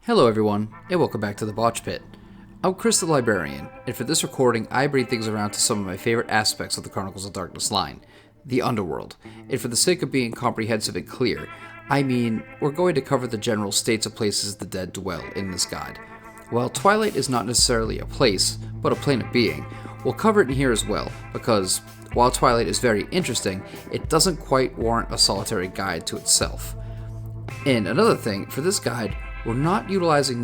Hello everyone, and welcome back to the Botch Pit. I'm Chris the Librarian, and for this recording I bring things around to some of my favorite aspects of the Chronicles of Darkness line, the Underworld. And for the sake of being comprehensive and clear, I mean we're going to cover the general states of places the dead dwell in this guide. While Twilight is not necessarily a place, but a plane of being, we'll cover it in here as well, because while Twilight is very interesting, it doesn't quite warrant a solitary guide to itself. And another thing, for this guide, we're not utilizing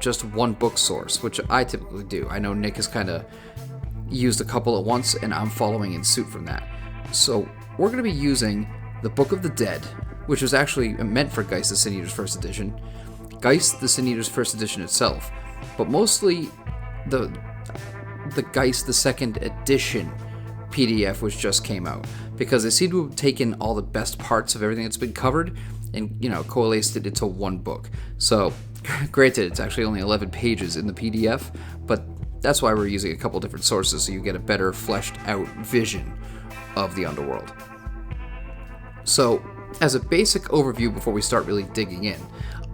just one book source, which I typically do. I know Nick has kind of used a couple at once, and I'm following in suit from that. So we're going to be using the Book of the Dead, which was actually meant for Geist the Sin Eater's First Edition, Geist the Sin Eater's First Edition itself, but mostly the Geist the Second Edition PDF, which just came out, because they seem to have taken all the best parts of everything that's been covered and coalesced it into one book. So granted, it's actually only 11 pages in the PDF, but that's why we're using a couple different sources, so you get a better fleshed out vision of the Underworld. So as a basic overview before we start really digging in,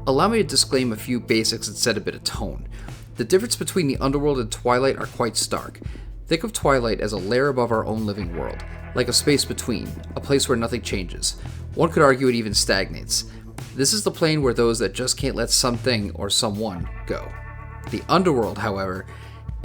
allow me to disclaim a few basics and set a bit of tone. The difference between the Underworld and Twilight are quite stark. Think of Twilight as a layer above our own living world, like a space between, a place where nothing changes. One could argue it even stagnates. This is the plane where those that just can't let something or someone go. The Underworld, however,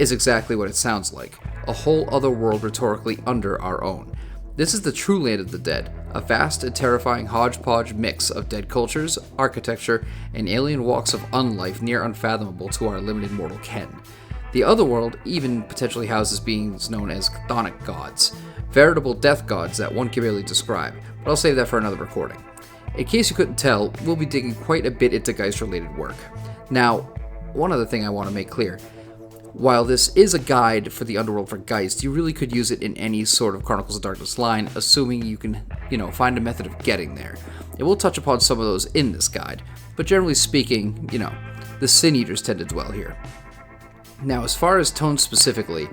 is exactly what it sounds like, a whole other world rhetorically under our own. This is the true land of the dead, a vast and terrifying hodgepodge mix of dead cultures, architecture, and alien walks of unlife near unfathomable to our limited mortal ken. The Otherworld even potentially houses beings known as chthonic gods, veritable death gods that one can barely describe, but I'll save that for another recording. In case you couldn't tell, we'll be digging quite a bit into Geist-related work. Now, one other thing I want to make clear. While this is a guide for the Underworld for Geist, you really could use it in any sort of Chronicles of Darkness line, assuming you can, find a method of getting there. And we'll touch upon some of those in this guide, but generally speaking, the Sin Eaters tend to dwell here. Now, as far as tone specifically,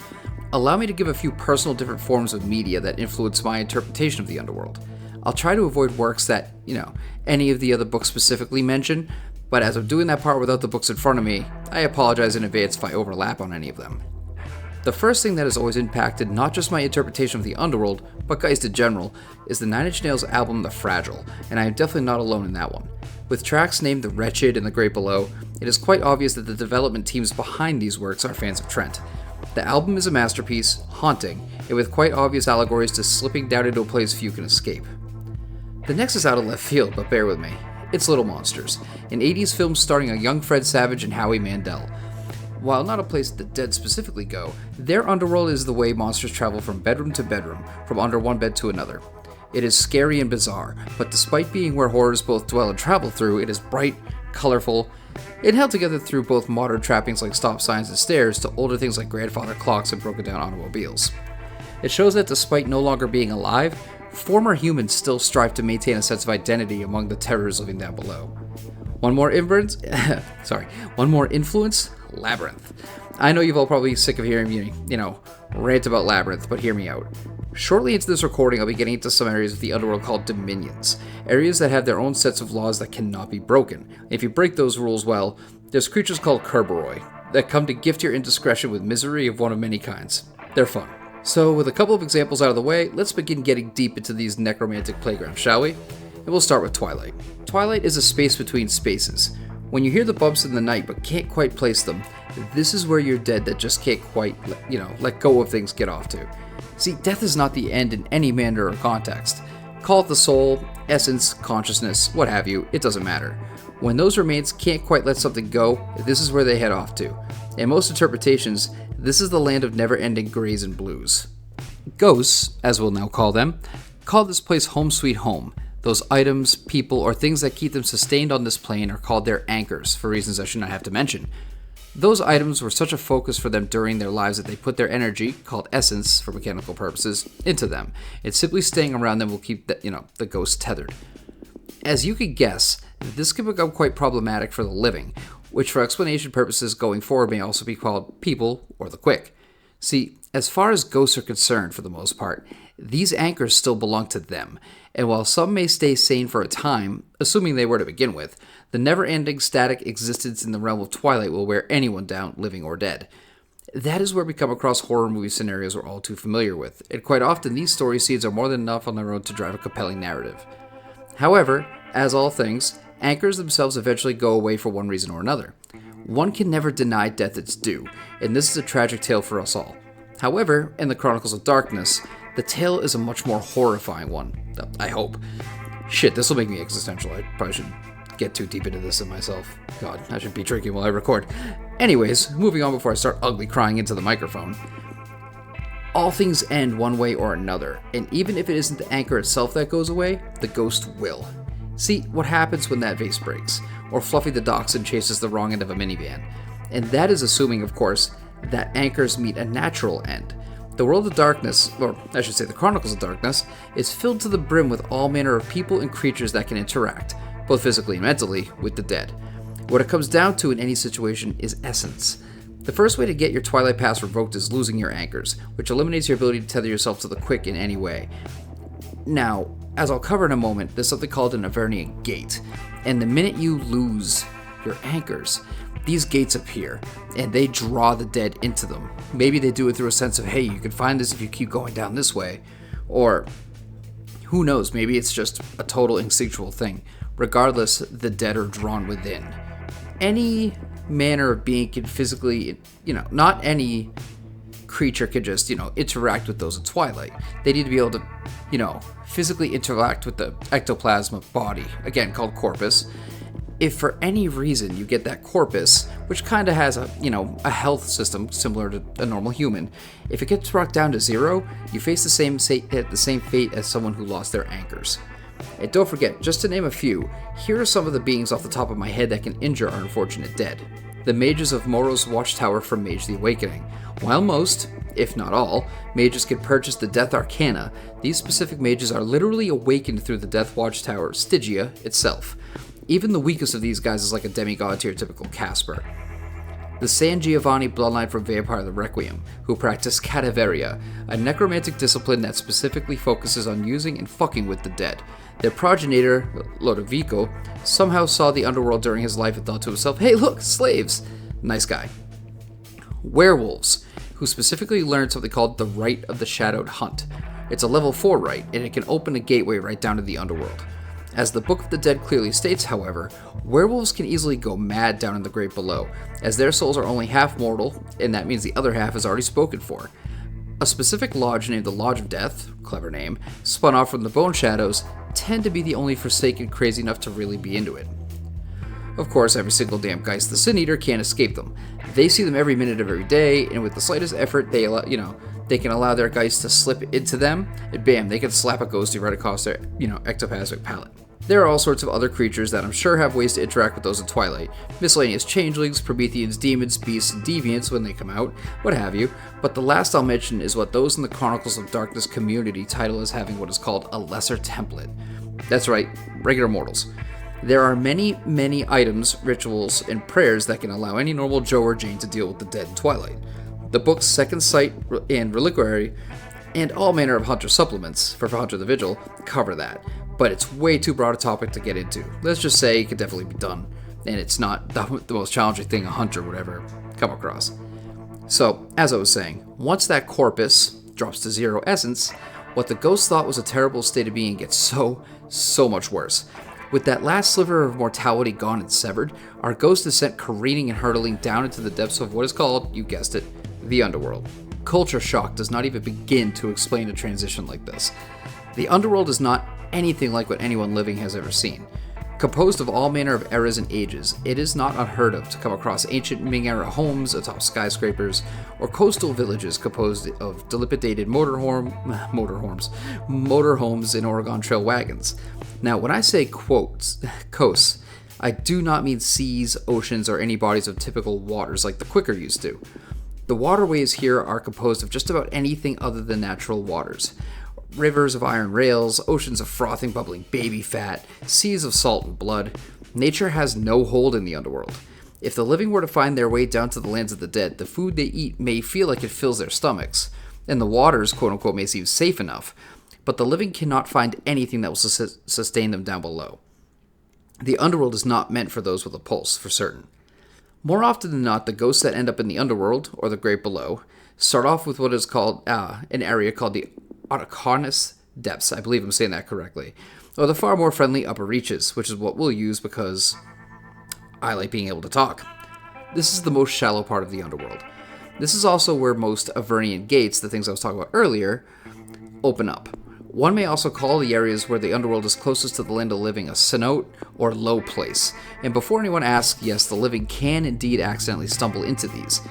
allow me to give a few personal different forms of media that influence my interpretation of the Underworld. I'll try to avoid works that, any of the other books specifically mention, but as I'm doing that part without the books in front of me, I apologize in advance if I overlap on any of them. The first thing that has always impacted not just my interpretation of the Underworld, but Geist in general, is the Nine Inch Nails album The Fragile, and I am definitely not alone in that one. With tracks named The Wretched and The Great Below, it is quite obvious that the development teams behind these works are fans of Trent. The album is a masterpiece, haunting, and with quite obvious allegories to slipping down into a place few can escape. The next is out of left field, but bear with me. It's Little Monsters, an 80s film starring a young Fred Savage and Howie Mandel. While not a place the dead specifically go, their underworld is the way monsters travel from bedroom to bedroom, from under one bed to another. It is scary and bizarre, but despite being where horrors both dwell and travel through, it is bright, colorful, and held together through both modern trappings like stop signs and stairs to older things like grandfather clocks and broken down automobiles. It shows that despite no longer being alive, former humans still strive to maintain a sense of identity among the terrors living down below. One more influence, Labyrinth. I know you've all probably sick of hearing me, rant about Labyrinth, but hear me out. Shortly into this recording, I'll be getting into some areas of the Underworld called dominions, areas that have their own sets of laws that cannot be broken. If you break those rules, well, there's creatures called Kerberoi that come to gift your indiscretion with misery of one of many kinds. They're fun. So, with a couple of examples out of the way, let's begin getting deep into these necromantic playgrounds, shall we? And we'll start with Twilight. Twilight is a space between spaces. When you hear the bumps in the night but can't quite place them, this is where your dead that just can't quite, let go of things get off to. See, death is not the end in any manner or context. Call it the soul, essence, consciousness, what have you, it doesn't matter. When those remains can't quite let something go, this is where they head off to. In most interpretations, this is the land of never-ending grays and blues. Ghosts, as we'll now call them, call this place home sweet home. Those items, people, or things that keep them sustained on this plane are called their anchors, for reasons I should not have to mention. Those items were such a focus for them during their lives that they put their energy, called essence for mechanical purposes, into them. And simply staying around them will keep the ghost tethered. As you could guess, this can become quite problematic for the living, which for explanation purposes going forward may also be called people or the quick. See, as far as ghosts are concerned for the most part, these anchors still belong to them, and while some may stay sane for a time, assuming they were to begin with, The never-ending static existence in the realm of Twilight will wear anyone down, living or dead. That is where we come across horror movie scenarios we're all too familiar with, and quite often these story seeds are more than enough on their own to drive a compelling narrative. However, as all things, anchors themselves eventually go away for one reason or another. One can never deny death its due, and this is a tragic tale for us all. However, in the Chronicles of Darkness, the tale is a much more horrifying one. I hope. Shit, this will make me existential. I probably should get too deep into this in myself. God, I should be drinking while I record. Anyways, moving on before I start ugly crying into the microphone. All things end one way or another, and even if it isn't the anchor itself that goes away, the ghost will. See, what happens when that vase breaks, or Fluffy the Dachshund chases the wrong end of a minivan? And that is assuming, of course, that anchors meet a natural end. The World of Darkness, or I should say the Chronicles of Darkness, is filled to the brim with all manner of people and creatures that can interact, both physically and mentally, with the dead. What it comes down to in any situation is essence. The first way to get your Twilight Pass revoked is losing your anchors, which eliminates your ability to tether yourself to the quick in any way. Now, as I'll cover in a moment, there's something called an Avernian Gate, and the minute you lose your anchors, these gates appear, and they draw the dead into them. Maybe they do it through a sense of, hey, you can find this if you keep going down this way, or who knows, maybe it's just a total instinctual thing. Regardless, the dead are drawn within. Any manner of being can physically, not any creature can just, interact with those in Twilight. They need to be able to, physically interact with the ectoplasm body, again called corpus. If for any reason you get that corpus, which kind of has a health system similar to a normal human, if it gets brought down to zero, you face the same fate as someone who lost their anchors. And don't forget, just to name a few, here are some of the beings off the top of my head that can injure our unfortunate dead. The mages of Morrow's Watchtower from Mage the Awakening. While most, if not all, mages can purchase the Death Arcana, these specific mages are literally awakened through the Death Watchtower, Stygia, itself. Even the weakest of these guys is like a demigod to your typical Casper. The San Giovanni bloodline from Vampire the Requiem, who practice cadaveria, a necromantic discipline that specifically focuses on using and fucking with the dead. Their progenitor, Lodovico, somehow saw the underworld during his life and thought to himself, hey look, slaves! Nice guy. Werewolves, who specifically learned something called the Rite of the Shadowed Hunt. It's a level 4 rite, and it can open a gateway right down to the underworld. As the Book of the Dead clearly states, however, werewolves can easily go mad down in the grave below, as their souls are only half mortal, and that means the other half is already spoken for. A specific lodge named the Lodge of Death, clever name, spun off from the Bone Shadows, tend to be the only Forsaken crazy enough to really be into it. Of course, every single damn Geist the Sin Eater can't escape them. They see them every minute of every day, and with the slightest effort, they can allow their Geist to slip into them, and bam, they can slap a ghostie right across their, ectoplasmic palate. There are all sorts of other creatures that I'm sure have ways to interact with those in Twilight. Miscellaneous changelings, Prometheans, demons, beasts, and deviants when they come out, what have you. But the last I'll mention is what those in the Chronicles of Darkness community title as having what is called a lesser template. That's right, regular mortals. There are many, many items, rituals, and prayers that can allow any normal Joe or Jane to deal with the dead in Twilight. The book's Second Sight and Reliquary, and all manner of Hunter supplements for Hunter the Vigil cover that. But it's way too broad a topic to get into. Let's just say it could definitely be done, and it's not the most challenging thing a hunter would ever come across. So, as I was saying, once that corpus drops to zero essence, what the ghost thought was a terrible state of being gets so much worse. With that last sliver of mortality gone and severed, our ghost is sent careening and hurtling down into the depths of what is called, you guessed it, the Underworld. Culture shock does not even begin to explain a transition like this. The Underworld is not anything like what anyone living has ever seen. Composed of all manner of eras and ages, it is not unheard of to come across ancient Ming-era homes atop skyscrapers, or coastal villages composed of dilapidated motorhomes and Oregon Trail wagons. Now, when I say coasts, I do not mean seas, oceans, or any bodies of typical waters like the Quicker used to. The waterways here are composed of just about anything other than natural waters. Rivers of iron rails, oceans of frothing, bubbling baby fat, seas of salt and blood. Nature has no hold in the Underworld. If the living were to find their way down to the lands of the dead, the food they eat may feel like it fills their stomachs, and the waters, quote-unquote, may seem safe enough, but the living cannot find anything that will sustain them down below. The Underworld is not meant for those with a pulse, for certain. More often than not, the ghosts that end up in the Underworld, or the Great Below, start off with what is called an area called the Arcanis Depths. I believe I'm saying that correctly. Or the far more friendly Upper Reaches, which is what we'll use because I like being able to talk. This is the most shallow part of the Underworld. This is also where most Avernian gates, the things I was talking about earlier, open up. One may also call the areas where the Underworld is closest to the land of living a cenote or low place. And before anyone asks, yes, the living can indeed accidentally stumble into these.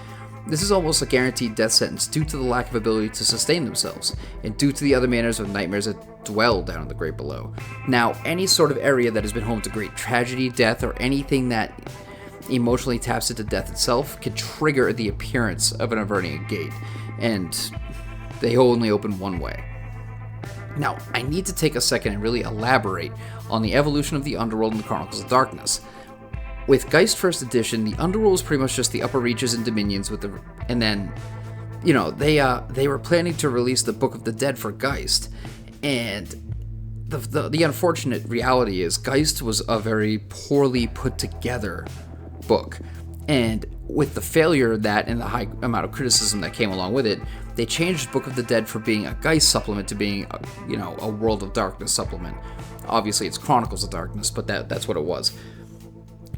This is almost a guaranteed death sentence due to the lack of ability to sustain themselves, and due to the other manners of nightmares that dwell down in the Great Below. Now, any sort of area that has been home to great tragedy, death, or anything that emotionally taps into death itself can trigger the appearance of an Avernian gate, and they only open one way. Now, I need to take a second and really elaborate on the evolution of the Underworld in the Chronicles of Darkness. With Geist First Edition, the Underworld was pretty much just the upper reaches and dominions and then, they were planning to release the Book of the Dead for Geist, and the unfortunate reality is Geist was a very poorly put together book, and with the failure of that and the high amount of criticism that came along with it, they changed Book of the Dead from being a Geist supplement to being, a World of Darkness supplement. Obviously, it's Chronicles of Darkness, but that's what it was.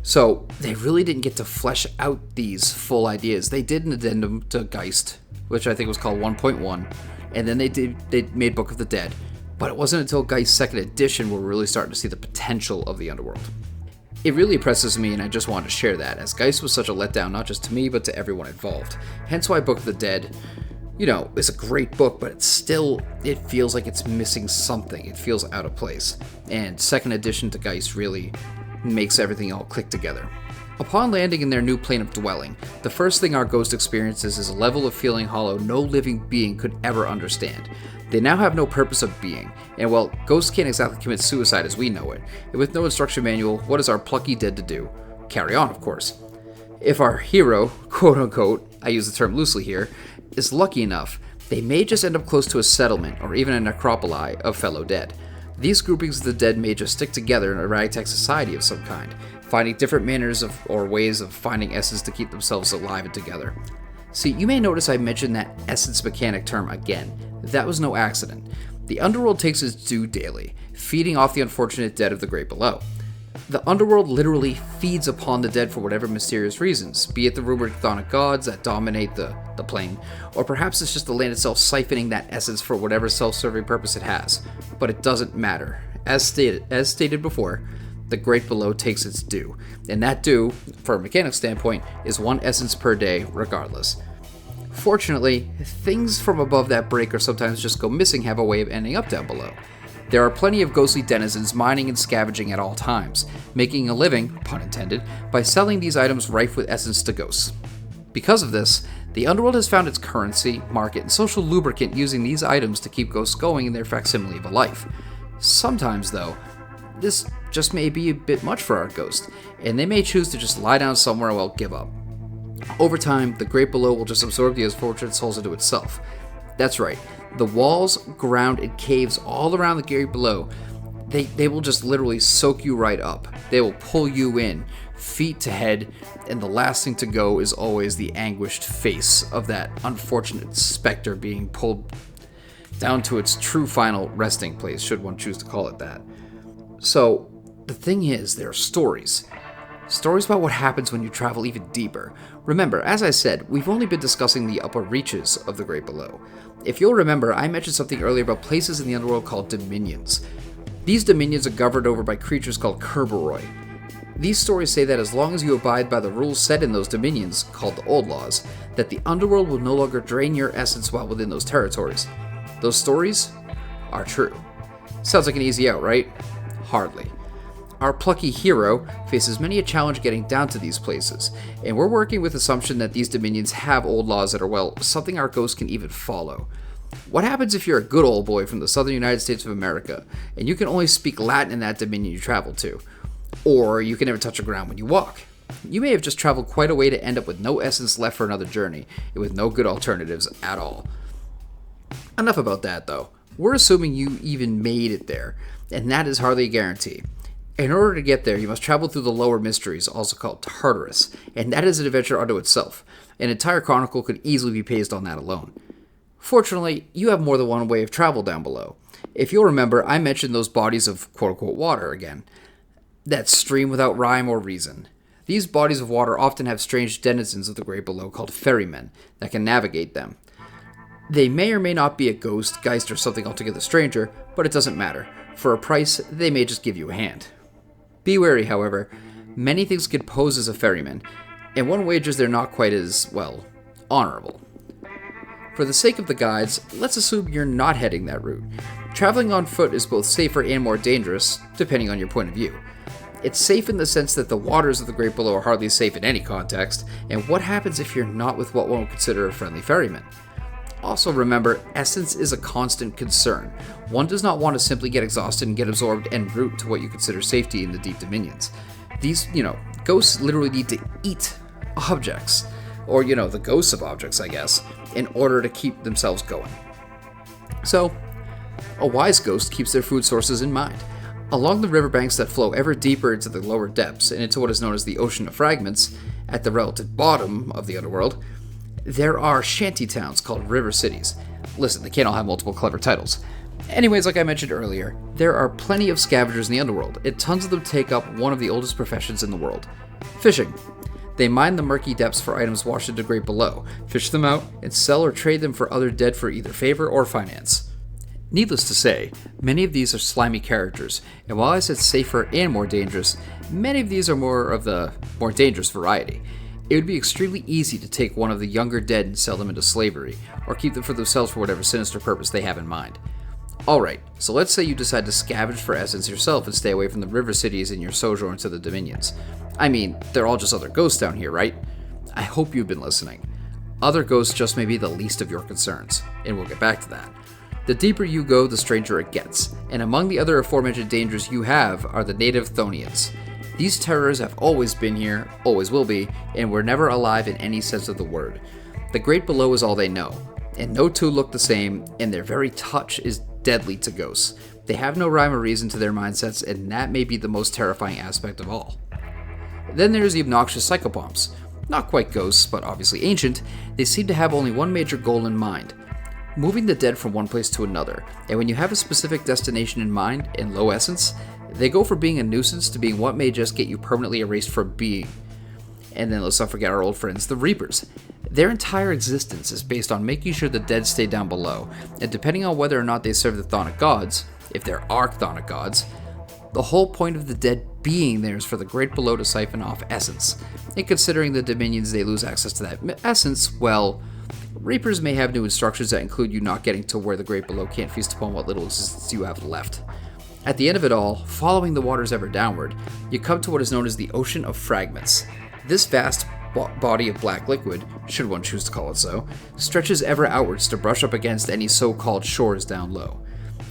So they really didn't get to flesh out these full ideas. They did an addendum to Geist, which I think was called 1.1, and then they made Book of the Dead. But it wasn't until Geist 2nd Edition where we're really starting to see the potential of the Underworld. It really impresses me, and I just wanted to share that, as Geist was such a letdown not just to me, but to everyone involved. Hence why Book of the Dead, is a great book, but it feels like it's missing something. It feels out of place. And 2nd Edition to Geist really makes everything all click together. Upon landing in their new plane of dwelling, the first thing our ghost experiences is a level of feeling hollow no living being could ever understand. They now have no purpose of being, and while ghosts can't exactly commit suicide as we know it, and with no instruction manual, what is our plucky dead to do? Carry on, of course. If our hero, quote-unquote, I use the term loosely here, is lucky enough, they may just end up close to a settlement or even a necropoli of fellow dead. These groupings of the dead may just stick together in a ragtag society of some kind, finding different manners or ways of finding essence to keep themselves alive and together. See, you may notice I mentioned that essence mechanic term again. That was no accident. The Underworld takes its due daily, feeding off the unfortunate dead of the Great Below. The Underworld literally feeds upon the dead for whatever mysterious reasons, be it the rumored chthonic gods that dominate the plane, or perhaps it's just the land itself siphoning that essence for whatever self-serving purpose it has. But it doesn't matter. As stated before, the Great Below takes its due, and that due, from a mechanic standpoint, is one essence per day regardless. Fortunately, things from above that break or sometimes just go missing have a way of ending up down below. There are plenty of ghostly denizens mining and scavenging at all times, making a living, pun intended, by selling these items rife with essence to ghosts. Because of this, the Underworld has found its currency, market, and social lubricant using these items to keep ghosts going in their facsimile of a life. Sometimes, though, this just may be a bit much for our ghost, and they may choose to just lie down somewhere and give up. Over time, the Great Below will just absorb the unfortunate souls into itself. That's right, the walls, ground, and caves all around the Great Below, they will just literally soak you right up. They will pull you in, feet to head, and the last thing to go is always the anguished face of that unfortunate specter being pulled down to its true final resting place, should one choose to call it that. So, the thing is, there are stories. Stories about what happens when you travel even deeper. Remember, as I said, we've only been discussing the upper reaches of the Great Below. If you'll remember, I mentioned something earlier about places in the Underworld called dominions. These dominions are governed over by creatures called Kerberoi. These stories say that as long as you abide by the rules set in those dominions, called the Old Laws, that the Underworld will no longer drain your essence while within those territories. Those stories are true. Sounds like an easy out, right? Hardly. Our plucky hero faces many a challenge getting down to these places, and we're working with the assumption that these dominions have old laws that are, something our ghost can even follow. What happens if you're a good old boy from the southern United States of America, and you can only speak Latin in that dominion you travel to? Or you can never touch the ground when you walk. You may have just traveled quite a way to end up with no essence left for another journey, and with no good alternatives at all. Enough about that, though. We're assuming you even made it there, and that is hardly a guarantee. In order to get there, you must travel through the lower mysteries, also called Tartarus, and that is an adventure unto itself. An entire chronicle could easily be paced on that alone. Fortunately, you have more than one way of travel down below. If you'll remember, I mentioned those bodies of quote-unquote water again. That stream without rhyme or reason. These bodies of water often have strange denizens of the great below called ferrymen that can navigate them. They may or may not be a ghost, Geist, or something altogether stranger, but it doesn't matter. For a price, they may just give you a hand. Be wary, however. Many things could pose as a ferryman, and one wagers they're not quite as, well, honorable. For the sake of the guides, let's assume you're not heading that route. Traveling on foot is both safer and more dangerous, depending on your point of view. It's safe in the sense that the waters of the Great Below are hardly safe in any context, and what happens if you're not with what one would consider a friendly ferryman? Also remember, essence is a constant concern. One does not want to simply get exhausted and get absorbed en route to what you consider safety in the deep dominions. These, ghosts literally need to eat objects, or, the ghosts of objects, I guess, in order to keep themselves going. So, a wise ghost keeps their food sources in mind. Along the riverbanks that flow ever deeper into the lower depths and into what is known as the Ocean of Fragments, at the relative bottom of the Underworld, there are shanty towns called river cities. Listen, they can't all have multiple clever titles. Anyways, like I mentioned earlier, there are plenty of scavengers in the Underworld, and tons of them take up one of the oldest professions in the world: fishing. They mine the murky depths for items washed into great below, fish them out, and sell or trade them for other dead for either favor or finance. Needless to say, many of these are slimy characters, and while I said safer and more dangerous, many of these are more of the more dangerous variety. It would be extremely easy to take one of the younger dead and sell them into slavery, or keep them for themselves for whatever sinister purpose they have in mind. Alright, so let's say you decide to scavenge for essence yourself and stay away from the river cities in your sojourn to the dominions. I mean, they're all just other ghosts down here, right? I hope you've been listening. Other ghosts just may be the least of your concerns, and we'll get back to that. The deeper you go, the stranger it gets, and among the other aforementioned dangers you have are the native Thonians. These terrors have always been here, always will be, and were never alive in any sense of the word. The great below is all they know, and no two look the same, and their very touch is deadly to ghosts. They have no rhyme or reason to their mindsets, and that may be the most terrifying aspect of all. Then there's the obnoxious psychopomps. Not quite ghosts, but obviously ancient, they seem to have only one major goal in mind: moving the dead from one place to another. And when you have a specific destination in mind, in low essence, they go from being a nuisance to being what may just get you permanently erased from being. And then let's not forget our old friends, the Reapers. Their entire existence is based on making sure the dead stay down below, and depending on whether or not they serve the Chthonic gods, if there are Chthonic gods, the whole point of the dead being there is for the great below to siphon off essence. And considering the dominions they lose access to that essence, well, Reapers may have new instructions that include you not getting to where the great below can't feast upon what little existence you have left. At the end of it all, following the waters ever downward, you come to what is known as the Ocean of Fragments. This vast body of black liquid, should one choose to call it so, stretches ever outwards to brush up against any so-called shores down low.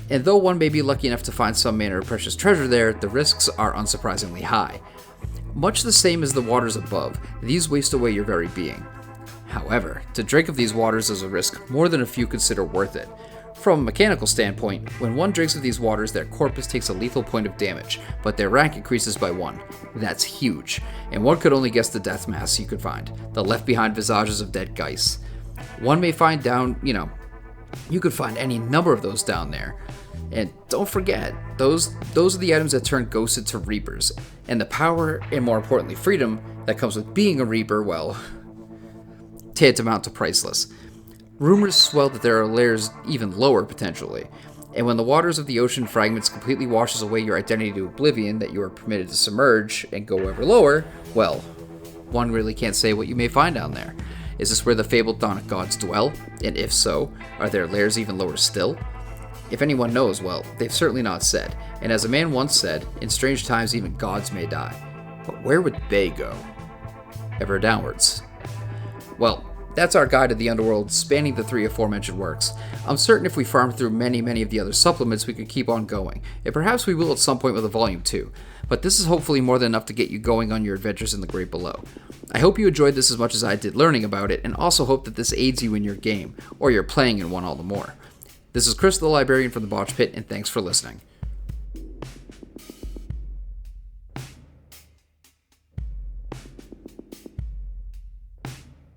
And though one may be lucky enough to find some manner of precious treasure there, the risks are unsurprisingly high. Much the same as the waters above, these waste away your very being. However, to drink of these waters is a risk more than a few consider worth it. From a mechanical standpoint, when one drinks of these waters, their corpus takes a lethal point of damage, but their rank increases by 1. That's huge, and one could only guess the death mass you could find, the left-behind visages of dead Geists. One may find down, you could find any number of those down there. And don't forget, those are the items that turn ghosts into Reapers, and the power, and more importantly freedom, that comes with being a Reaper, well, tantamount to priceless. Rumors swell that there are layers even lower potentially, and when the waters of the ocean fragments completely washes away your identity to oblivion that you are permitted to submerge and go ever lower, well, one really can't say what you may find down there. Is this where the fabled Chthonic gods dwell? And if so, are there layers even lower still? If anyone knows, well, they've certainly not said, and as a man once said, in strange times even gods may die. But where would they go? Ever downwards. Well, that's our guide to the Underworld, spanning the 3 aforementioned works. I'm certain if we farm through many of the other supplements, we could keep on going, and perhaps we will at some point with a volume 2. But this is hopefully more than enough to get you going on your adventures in the Great Below. I hope you enjoyed this as much as I did learning about it, and also hope that this aids you in your game, or you're playing in one all the more. This is Chris the Librarian from the Botch Pit, and thanks for listening.